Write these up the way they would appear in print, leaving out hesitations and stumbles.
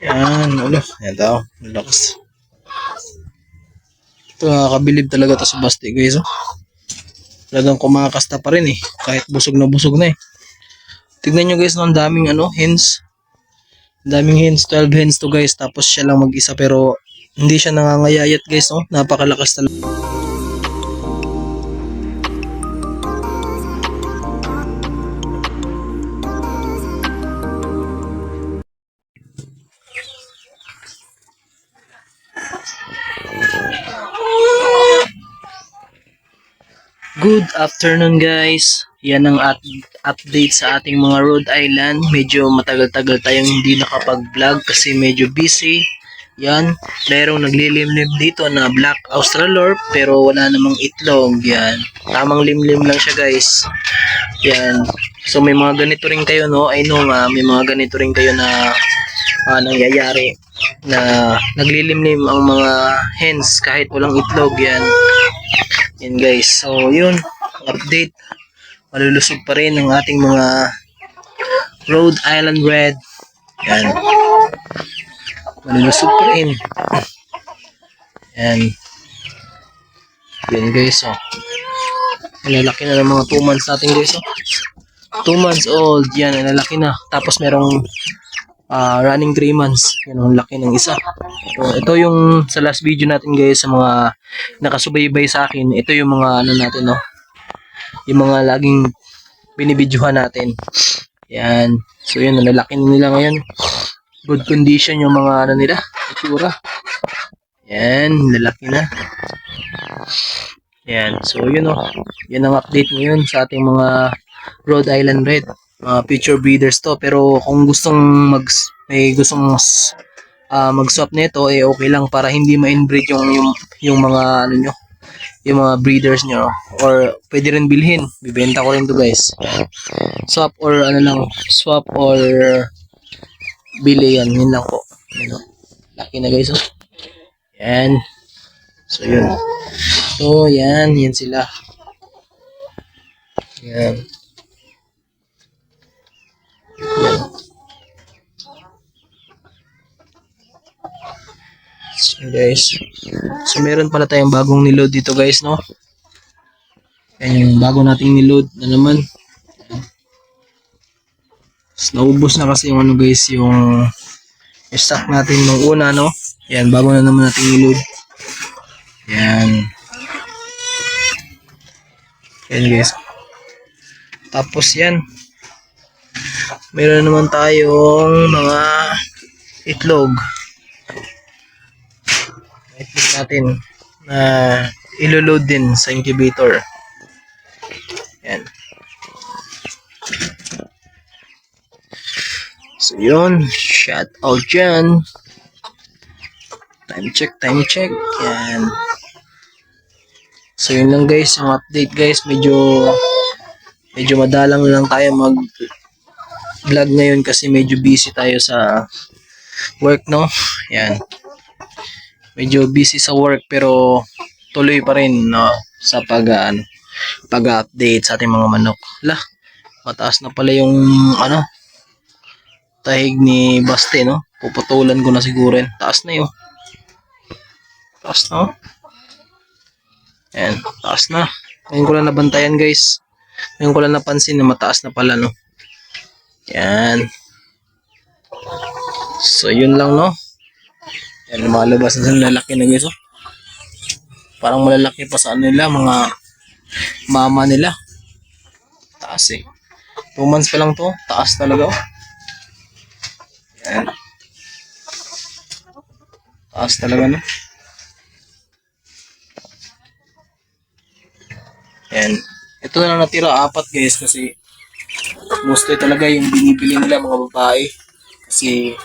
Yan, ulo. Yan daw. Lakas. Ito, nakakabilib talaga to sa Basti, guys. Oh. Talagang kumakasta pa rin eh. Kahit busog na eh. Tignan nyo guys, no, ang daming hens. Ang daming hens, 12 hens to guys. Tapos siya lang mag-isa pero hindi siya nangangayayat guys. No? Napakalakas talaga. Good afternoon guys. Yan ang update sa ating mga Rhode Island. Medyo matagal-tagal tayong hindi nakapag-vlog kasi medyo busy. Yan, merong naglilimlim dito na Black Australorp pero wala namang itlog. Yan, tamang limlim lang siya guys. Yan, so may mga ganito rin kayo no. I know nga, may mga ganito rin kayo na nangyayari na naglilimlim ang mga hens kahit walang itlog. Yan guys, so yun, update. Malulusog pa rin ang ating mga Rhode Island Red. Yan, malulusog pa rin. Yan. Yan guys, oh. Lalaki na ng mga 2 months natin guys, oh. 2 months old, yan, lalaki na. Tapos merong running 3 months. Yan, ang laki ng isa. So, ito yung sa last video natin guys, sa mga nakasubaybay sa akin. Ito yung mga natin, no? Yung mga laging binibidyohan natin. Yan. So, yun, lalaki nila ngayon. Good condition yung mga nila. Itsura. Yan, lalaki na. Yan. So, yun, oh. Yan ang update ngayon sa ating mga Rhode Island Red. Future breeders to. Pero kung may gustong mag-swap nito, okay lang para hindi ma-inbreed yung mga nyo, yung mga breeders nyo, or pwede rin bilhin. Bibenta ko rin to guys. Swap or swap or bili yan. Yun lang po. Laki na guys. Oh. Yan. So yun. So yan sila. Yan. So guys, so meron pala tayong bagong niload dito guys, no? Yan yung bago nating niload na naman. So, naubos na kasi yung guys, yung stock natin nung una, no? Yan, bago na naman nating niload. Yan. Yan guys. Tapos yan, meron naman tayong mga itlog. Itlog natin na iloload din sa incubator. Yan. So yun, shout out dyan. Time check. Yan. So yun lang guys, yung update guys. Medyo madalang lang tayo mag vlog ngayon kasi medyo busy tayo sa work, no? Yan. Medyo busy sa work pero tuloy pa rin, no, sa pag-update sa ating mga manok. Mataas na pala yung tahig ni Basti, no? Puputulan ko na siguro yan. Taas na yun. Taas na, oh. Ayan, taas na. Ngayon ko lang nabantayan guys. Ngayon ko lang napansin na mataas na pala, no? Yan. So yun lang, no? Yan, lumalabas na sa lalaki na guys, oh. Parang malalaki pa sa nila, mga mama nila. Taas eh. 2 months pa lang to. Taas talaga, oh. Yan. Taas talaga, no? Yan. Ito na lang natira, 4 guys, kasi mostly talaga yung binibili nila mga babae. Kasi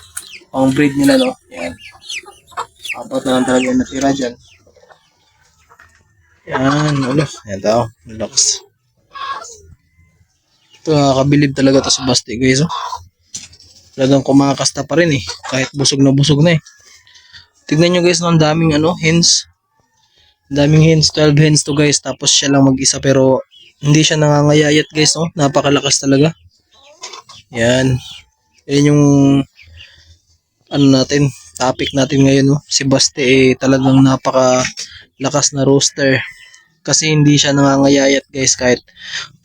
ang breed nila, no? Yan. 4 na lang talaga yung natira dyan. Yan, ulo. Yan daw. Relax. Ito, nakakabilib talaga to sa Basti, guys. Oh. Talagang kumakasta pa rin eh. Kahit busog na eh. Tignan nyo guys, no, ang daming hens. Ang daming hens, 12 hens to guys. Tapos siya lang mag-isa pero hindi siya nangangayayat guys. No? Napakalakas talaga. Yan. Yan yung ano natin, topic natin ngayon, no? Si Basti talagang napaka lakas na rooster. Kasi hindi siya nangangayayat guys, kahit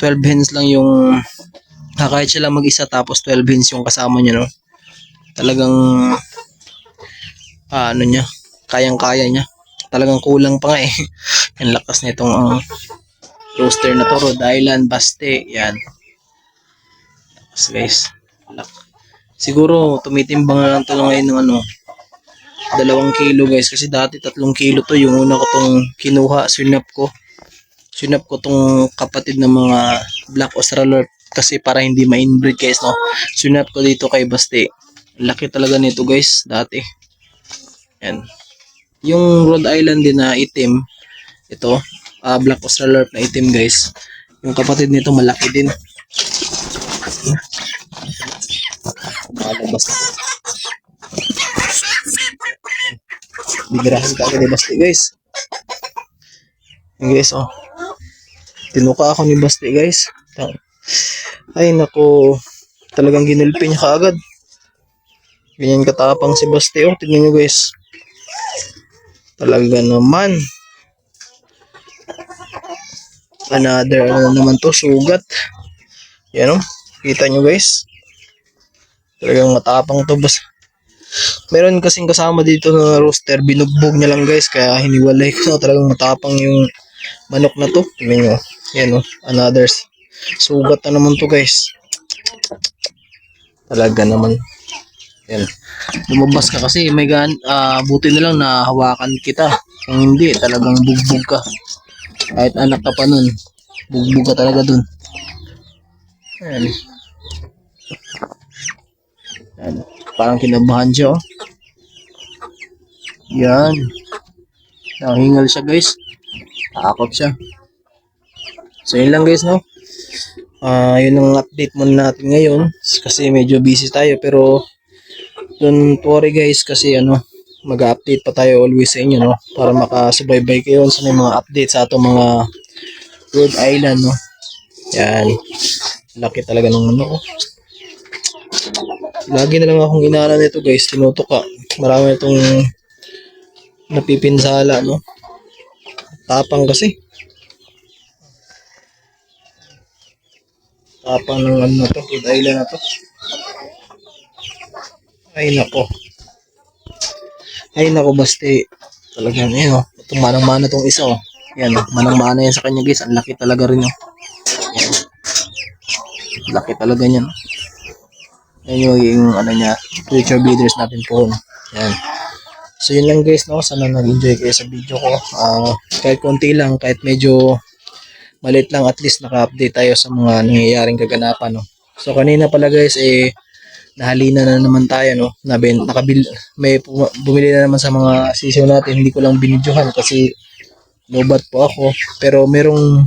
12 hens lang yung kahit siya lang mag-isa tapos 12 hens yung kasama niya, no? Talagang ano niya, kayang-kaya niya. Talagang kulang pa nga eh. Ang lakas nitong rooster na to, Rhode Island Basti. Yan. Lakas guys. Siguro tumitimbang na lang to ngayon ng 2 kilo guys, kasi dati 3 kilo to yung una ko tong kinuha, sinap ko tong kapatid ng mga Black Australorp kasi para hindi ma-inbreed guys, no. Sinap ko dito kay Basti. Laki talaga nito guys dati. Yan. Yung Rhode Island din na itim, ito Black Australorp na itim guys, yung kapatid nito malaki din. Malabas na. Bibirahan ka agad ni Basti guys. Yung guys, tinuka ako ni Basti guys. Ay nako, talagang ginulpi niya kaagad. Ganyan katapang si Basti, tignan nyo guys. Talaga naman. Another naman to, sugat. Yan kita nyo guys. Talagang matapang to boss. Meron kasing kasama dito na rooster, binugbog niya lang guys, kaya hiniwalay ko. Talagang matapang yung manok na to. Tingnan nyo. Yan another sugat na naman to guys. Talaga naman. Yan. Lumabas ka kasi may buti na lang na hawakan kita. Kung hindi, talagang bugbog ka. Kahit anak ka pa nun, bugbog ka talaga dun. Yan. Yan. Parang kinabahan siya Yan. Nahingal siya guys. Takot siya. So yun lang guys, no. Yun ang update muna natin ngayon kasi medyo busy tayo, pero don't worry guys kasi mag-update pa tayo always sa inyo, no, para makasubaybay kayo sa mga update sa atong mga Rhode Island, no. Yan. Laki talaga ng Lagi na lang akong inaala nito guys, tinutuka. Marami itong napipinsala, no. Tapang kasi. Tapang ng to, Rhode Island na to. Ay nako Basti. Talagang itong manang-mana tong isa Yan manang-mana yan sa kanya guys. Ang laki talaga rin Yan. Laki talaga niyan. Yan yung niya, future breeders natin po. Yan. So yun lang guys, no. Sana nag-enjoy kayo sa video ko. Kahit konti lang, kahit medyo malit lang, at least naka-update tayo sa mga nangyayaring kaganapan, no. So kanina pala guys, nahalina na naman tayo, no. May bumili na naman sa mga sisiyo natin. Hindi ko lang binidyohan kasi lobat po ako. Pero merong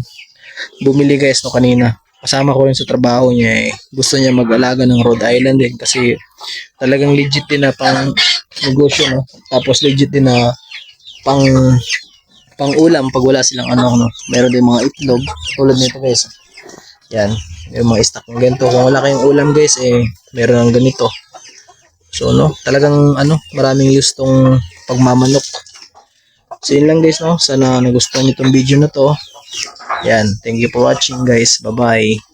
bumili guys, no, kanina. Kasama ko rin sa trabaho niya gusto niya mag-alaga ng Rhode Island din kasi talagang legit din na pang negosyo, no. Tapos legit din na pang ulam pag wala silang no. Meron din mga itlog tulad nito guys. Yan, yung mga stock ng ganito. Kung wala kayong ulam guys, meron ng ganito. So talagang maraming use tong pagmamanok. So yun lang guys, no. Sana nagustuhan niyo tong video na to. Yan, thank you for watching guys. Bye bye.